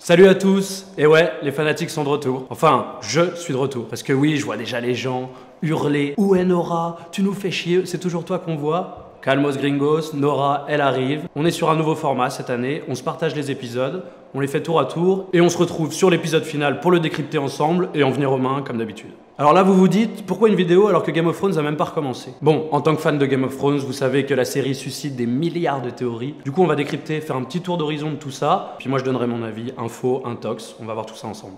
Salut à tous. Et ouais, les fanatiques sont de retour. Enfin, je suis de retour. Parce que oui, je vois déjà les gens hurler. Où est Nora? Tu nous fais chier, c'est toujours toi qu'on voit. Calmos gringos, Nora, elle arrive. On est sur un nouveau format cette année, on se partage les épisodes, on les fait tour à tour, et on se retrouve sur l'épisode final pour le décrypter ensemble et en venir aux mains comme d'habitude. Alors là, vous vous dites, pourquoi une vidéo alors que Game of Thrones n'a même pas recommencé? Bon, en tant que fan de Game of Thrones, vous savez que la série suscite des milliards de théories. Du coup, on va décrypter, faire un petit tour d'horizon de tout ça, puis moi je donnerai mon avis, info, intox, on va voir tout ça ensemble.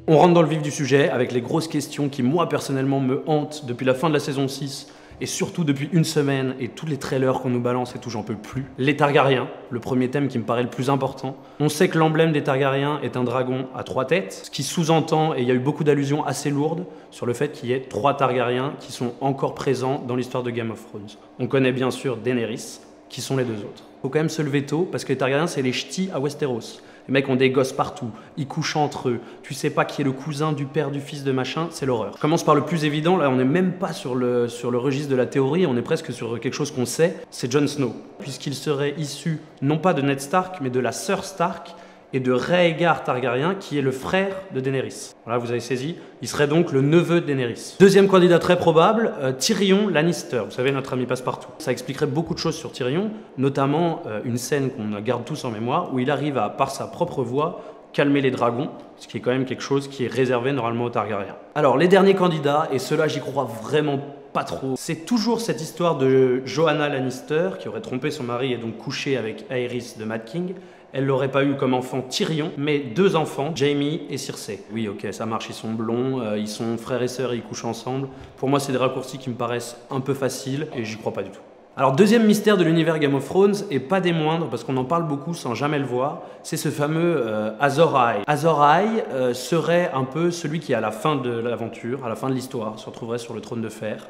On rentre dans le vif du sujet avec les grosses questions qui, moi, personnellement, me hantent depuis la fin de la saison 6 et surtout depuis une semaine et tous les trailers qu'on nous balance et tout, j'en peux plus. Les Targaryens, le premier thème qui me paraît le plus important. On sait que l'emblème des Targaryens est un dragon à 3 têtes, ce qui sous-entend, et il y a eu beaucoup d'allusions assez lourdes, sur le fait qu'il y ait 3 Targaryens qui sont encore présents dans l'histoire de Game of Thrones. On connaît bien sûr Daenerys, qui sont les 2 autres. Faut quand même se lever tôt, parce que les Targaryens, c'est les ch'tis à Westeros. Les mecs ont des gosses partout, ils couchent entre eux, tu sais pas qui est le cousin du père du fils de machin, c'est l'horreur. Je commence par le plus évident, là on n'est même pas sur le registre de la théorie, on est presque sur quelque chose qu'on sait, c'est Jon Snow. Puisqu'il serait issu non pas de Ned Stark, mais de la sœur Stark, et de Rhaegar Targaryen, qui est le frère de Daenerys. Voilà, vous avez saisi, il serait donc le neveu de Daenerys. Deuxième candidat très probable, Tyrion Lannister, vous savez, notre ami passe-partout. Ça expliquerait beaucoup de choses sur Tyrion, notamment une scène qu'on garde tous en mémoire, où il arrive à, par sa propre voix, calmer les dragons, ce qui est quand même quelque chose qui est réservé normalement aux Targaryens. Alors, les derniers candidats, et ceux-là j'y crois vraiment pas trop, c'est toujours cette histoire de Joanna Lannister, qui aurait trompé son mari et donc couché avec Aerys de Mad King. Elle l'aurait pas eu comme enfant Tyrion, mais 2 enfants, Jaime et Cersei. Oui, ok, ça marche, ils sont blonds, ils sont frères et sœurs et ils couchent ensemble. Pour moi, c'est des raccourcis qui me paraissent un peu faciles et j'y crois pas du tout. Alors, deuxième mystère de l'univers Game of Thrones, et pas des moindres, parce qu'on en parle beaucoup sans jamais le voir, c'est ce fameux Azor Ahai. Azor Ahai serait un peu celui qui, à la fin de l'aventure, à la fin de l'histoire, se retrouverait sur le trône de fer.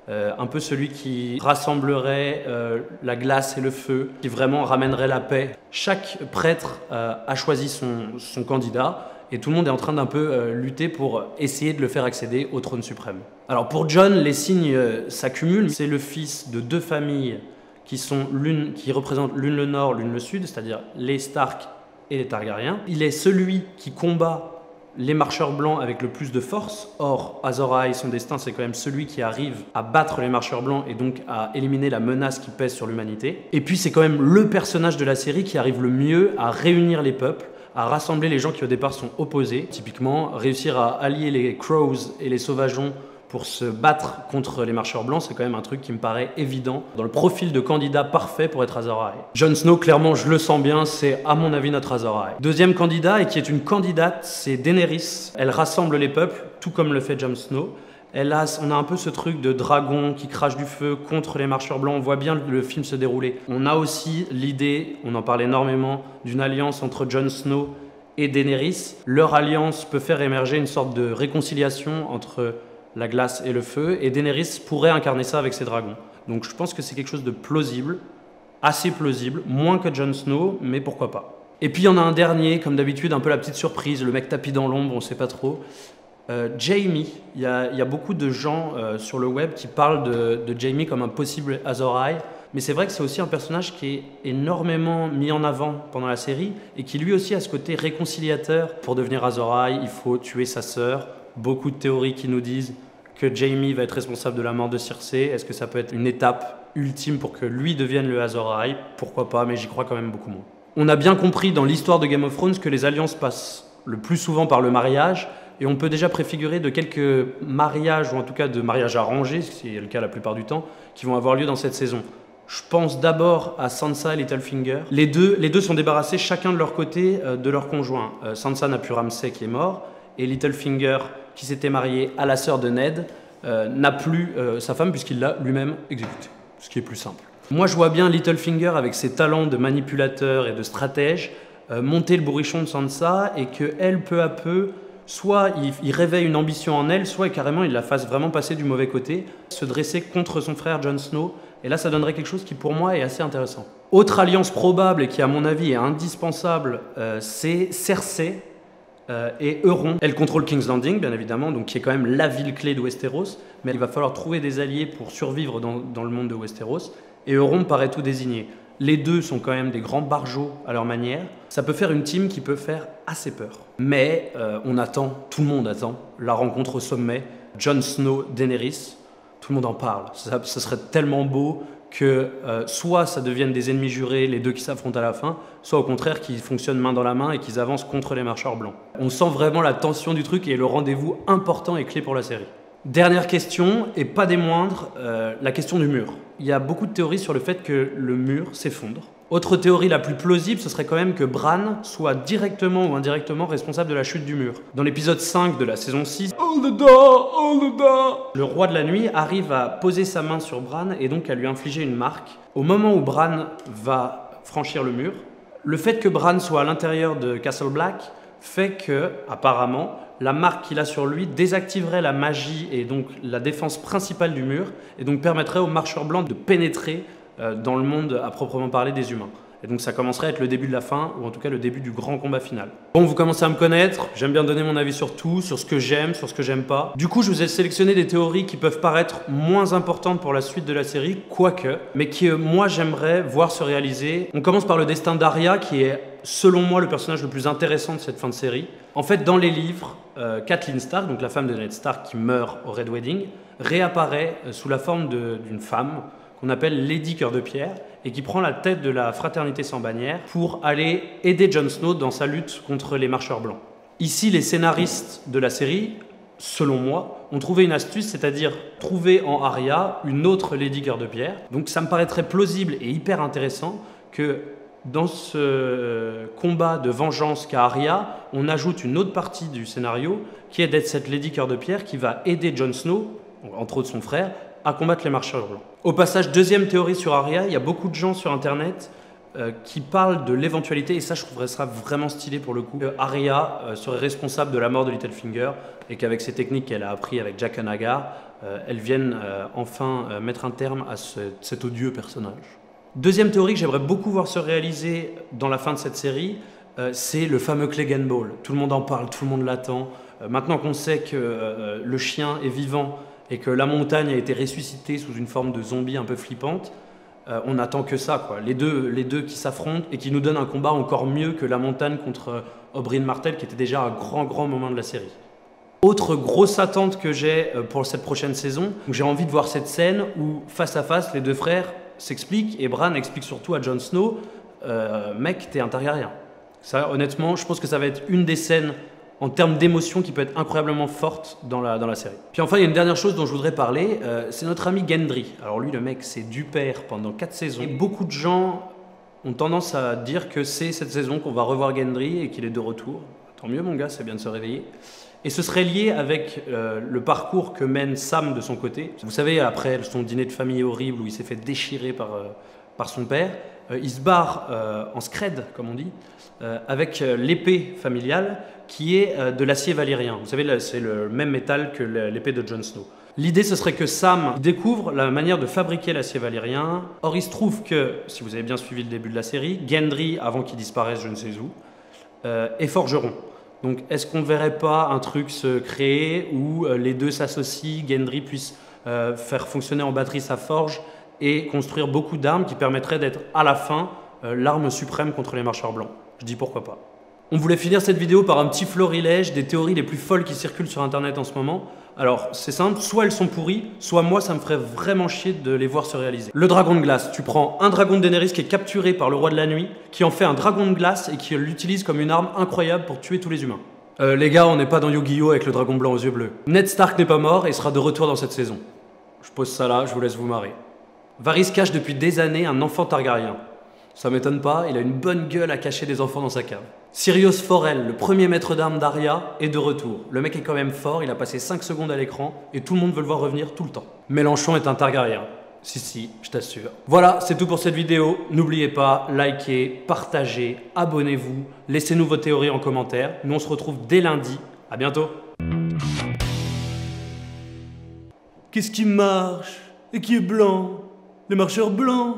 Un peu celui qui rassemblerait la glace et le feu, qui vraiment ramènerait la paix. Chaque prêtre a choisi son candidat et tout le monde est en train d'un peu lutter pour essayer de le faire accéder au trône suprême. Alors pour Jon, les signes s'accumulent. C'est le fils de 2 familles qui représentent l'une le nord, l'une le sud, c'est-à-dire les Stark et les Targaryens. Il est celui qui combat les marcheurs blancs avec le plus de force. Or, Azor Ahai, son destin, c'est quand même celui qui arrive à battre les marcheurs blancs et donc à éliminer la menace qui pèse sur l'humanité. Et puis, c'est quand même le personnage de la série qui arrive le mieux à réunir les peuples, à rassembler les gens qui au départ sont opposés. Typiquement, réussir à allier les Crows et les Sauvageons pour se battre contre les marcheurs blancs, c'est quand même un truc qui me paraît évident dans le profil de candidat parfait pour être Azor Ahai. Jon Snow, clairement, je le sens bien, c'est à mon avis notre Azor Ahai. Deuxième candidat, et qui est une candidate, c'est Daenerys. Elle rassemble les peuples, tout comme le fait Jon Snow. On a un peu ce truc de dragon qui crache du feu contre les marcheurs blancs, on voit bien le film se dérouler. On a aussi l'idée, on en parle énormément, d'une alliance entre Jon Snow et Daenerys. Leur alliance peut faire émerger une sorte de réconciliation entre la glace et le feu, et Daenerys pourrait incarner ça avec ses dragons. Donc je pense que c'est quelque chose de plausible, assez plausible, moins que Jon Snow, mais pourquoi pas. Et puis il y en a un dernier, comme d'habitude, un peu la petite surprise, le mec tapis dans l'ombre, on sait pas trop. Jaime, il y a beaucoup de gens sur le web qui parlent de Jaime comme un possible Azor Ahai, mais c'est vrai que c'est aussi un personnage qui est énormément mis en avant pendant la série, et qui lui aussi a ce côté réconciliateur. Pour devenir Azor Ahai, il faut tuer sa sœur. Beaucoup de théories qui nous disent que Jaime va être responsable de la mort de Cersei. Est-ce que ça peut être une étape ultime pour que lui devienne le Azor Ahai? Pourquoi pas, mais j'y crois quand même beaucoup moins. On a bien compris dans l'histoire de Game of Thrones que les alliances passent le plus souvent par le mariage, et on peut déjà préfigurer de quelques mariages, ou en tout cas de mariages arrangés, ce qui est le cas la plupart du temps, qui vont avoir lieu dans cette saison. Je pense d'abord à Sansa et Littlefinger. Les deux sont débarrassés chacun de leur côté de leur conjoint. Sansa n'a plus Ramsay qui est mort, et Littlefinger, qui s'était marié à la sœur de Ned, n'a plus sa femme puisqu'il l'a lui-même exécutée, ce qui est plus simple. Moi je vois bien Littlefinger avec ses talents de manipulateur et de stratège monter le bourrichon de Sansa, et qu'elle peu à peu, soit il réveille une ambition en elle, soit carrément il la fasse vraiment passer du mauvais côté, se dresser contre son frère Jon Snow, et là ça donnerait quelque chose qui pour moi est assez intéressant. Autre alliance probable et qui à mon avis est indispensable, c'est Cersei et Euron. Elle contrôle King's Landing, bien évidemment, donc qui est quand même la ville clé de Westeros, mais il va falloir trouver des alliés pour survivre dans le monde de Westeros, et Euron paraît tout désigné. Les deux sont quand même des grands barjots à leur manière. Ça peut faire une team qui peut faire assez peur. Mais on attend, tout le monde attend, la rencontre au sommet, Jon Snow, Daenerys. Tout le monde en parle. Ça serait tellement beau que soit ça devienne des ennemis jurés, les deux qui s'affrontent à la fin, soit au contraire qu'ils fonctionnent main dans la main et qu'ils avancent contre les marcheurs blancs. On sent vraiment la tension du truc et le rendez-vous important et clé pour la série. Dernière question, et pas des moindres, la question du mur. Il y a beaucoup de théories sur le fait que le mur s'effondre. Autre théorie la plus plausible, ce serait quand même que Bran soit directement ou indirectement responsable de la chute du mur. Dans l'épisode 5 de la saison 6, le roi de la nuit arrive à poser sa main sur Bran et donc à lui infliger une marque. Au moment où Bran va franchir le mur, le fait que Bran soit à l'intérieur de Castle Black fait que, apparemment, la marque qu'il a sur lui désactiverait la magie et donc la défense principale du mur et donc permettrait aux marcheurs blancs de pénétrer dans le monde à proprement parler des humains. Et donc ça commencerait à être le début de la fin, ou en tout cas le début du grand combat final. Bon, vous commencez à me connaître, j'aime bien donner mon avis sur tout, sur ce que j'aime, sur ce que j'aime pas. Du coup, je vous ai sélectionné des théories qui peuvent paraître moins importantes pour la suite de la série, quoique, mais qui, moi, j'aimerais voir se réaliser. On commence par le destin d'Arya, qui est, selon moi, le personnage le plus intéressant de cette fin de série. En fait, dans les livres, Catelyn Stark, donc la femme de Ned Stark qui meurt au Red Wedding, réapparaît sous la forme d'une femme qu'on appelle Lady Cœur de Pierre, et qui prend la tête de la fraternité sans bannière pour aller aider Jon Snow dans sa lutte contre les marcheurs blancs. Ici, les scénaristes de la série, selon moi, ont trouvé une astuce, c'est-à-dire trouver en Arya une autre Lady Cœur de Pierre. Donc ça me paraît très plausible et hyper intéressant que dans ce combat de vengeance qu'a Arya, on ajoute une autre partie du scénario qui est d'être cette Lady Cœur de Pierre qui va aider Jon Snow, entre autres son frère, à combattre les marcheurs blancs. Au passage, deuxième théorie sur Arya, il y a beaucoup de gens sur internet qui parlent de l'éventualité, et ça je trouverais ça vraiment stylé pour le coup, que Arya serait responsable de la mort de Littlefinger et qu'avec ses techniques qu'elle a appris avec Jaqen H'ghar, elle vienne enfin mettre un terme à cet odieux personnage. Deuxième théorie que j'aimerais beaucoup voir se réaliser dans la fin de cette série, c'est le fameux Clegane Ball. Tout le monde en parle, tout le monde l'attend. Maintenant qu'on sait que le chien est vivant et que la montagne a été ressuscitée sous une forme de zombie un peu flippante, on n'attend que ça, quoi. Les deux qui s'affrontent et qui nous donnent un combat encore mieux que la montagne contre Oberyn Martell, qui était déjà un grand moment de la série. Autre grosse attente que j'ai pour cette prochaine saison, j'ai envie de voir cette scène où, face à face, les deux frères s'expliquent et Bran explique surtout à Jon Snow mec, t'es un Targaryen. Ça, honnêtement, je pense que ça va être une des scènes en termes d'émotion qui peut être incroyablement forte dans la série. Puis enfin, il y a une dernière chose dont je voudrais parler, c'est notre ami Gendry. Alors lui, le mec, c'est du père pendant 4 saisons. Et beaucoup de gens ont tendance à dire que c'est cette saison qu'on va revoir Gendry et qu'il est de retour. Tant mieux mon gars, c'est bien de se réveiller. Et ce serait lié avec le parcours que mène Sam de son côté. Vous savez, après son dîner de famille horrible où il s'est fait déchirer par son père, il se barre en scred, comme on dit, avec l'épée familiale qui est de l'acier valyrien. Vous savez, c'est le même métal que l'épée de Jon Snow. L'idée, ce serait que Sam découvre la manière de fabriquer l'acier valyrien. Or, il se trouve que, si vous avez bien suivi le début de la série, Gendry, avant qu'il disparaisse je ne sais où, est forgeron. Donc, est-ce qu'on ne verrait pas un truc se créer où les deux s'associent, Gendry puisse faire fonctionner en batterie sa forge et construire beaucoup d'armes qui permettraient d'être, à la fin, l'arme suprême contre les marcheurs blancs? Je dis pourquoi pas. On voulait finir cette vidéo par un petit florilège des théories les plus folles qui circulent sur internet en ce moment. Alors, c'est simple, soit elles sont pourries, soit moi, ça me ferait vraiment chier de les voir se réaliser. Le dragon de glace. Tu prends un dragon de Daenerys qui est capturé par le roi de la nuit, qui en fait un dragon de glace et qui l'utilise comme une arme incroyable pour tuer tous les humains. Les gars, on n'est pas dans Yu-Gi-Oh avec le dragon blanc aux yeux bleus. Ned Stark n'est pas mort et sera de retour dans cette saison. Je pose ça là, je vous laisse vous marrer. Varys cache depuis des années un enfant Targaryen. Ça m'étonne pas, il a une bonne gueule à cacher des enfants dans sa cave. Syrios Forel, le premier maître d'armes d'Arya, est de retour. Le mec est quand même fort, il a passé 5 secondes à l'écran et tout le monde veut le voir revenir tout le temps. Mélenchon est un Targaryen. Si, je t'assure. Voilà, c'est tout pour cette vidéo. N'oubliez pas, likez, partagez, abonnez-vous, laissez-nous vos théories en commentaire. Nous on se retrouve dès lundi. À bientôt. Qu'est-ce qui marche et qui est blanc? Les marcheurs blancs.